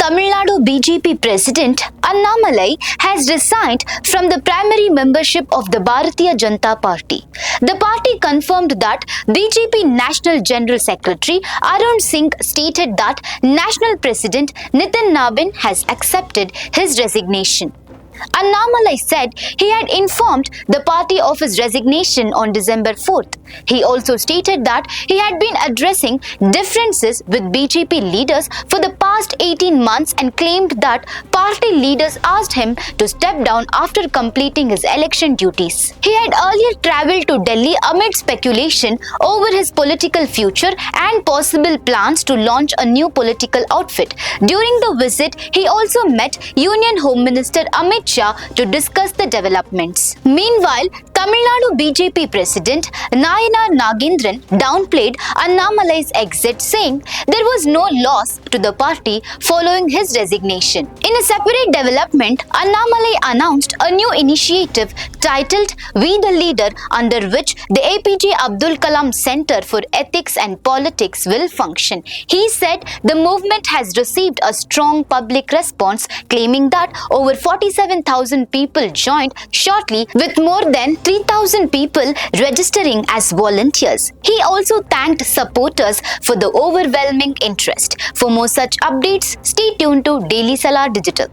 Tamil Nadu BJP President Annamalai has resigned from the primary membership of the Bharatiya Janata Party. The party confirmed that BJP National General Secretary Arun Singh stated that National President Nainar Nagenthran has accepted his resignation. Annamalai said he had informed the party of his resignation on December 4th. He also stated that he had been addressing differences with BJP leaders for the past 18 months and claimed that party leaders asked him to step down after completing his election duties. He had earlier travelled to Delhi amid speculation over his political future and possible plans to launch a new political outfit. During the visit, he also met Union Home Minister Amit Shah to discuss the developments. Meanwhile, Tamil Nadu BJP President Nainar Nagenthran downplayed Annamalai's exit, saying there was no loss to the party following his resignation. In a separate development, Annamalai announced a new initiative titled We the Leader, under which the APJ Abdul Kalam Centre for Ethics and Politics will function. He said the movement has received a strong public response, claiming that over 47,000 people joined shortly, with more than 3,000 people registering as volunteers. He also thanked supporters for the overwhelming interest. For more such updates, stay tuned to Daily Salar Digital.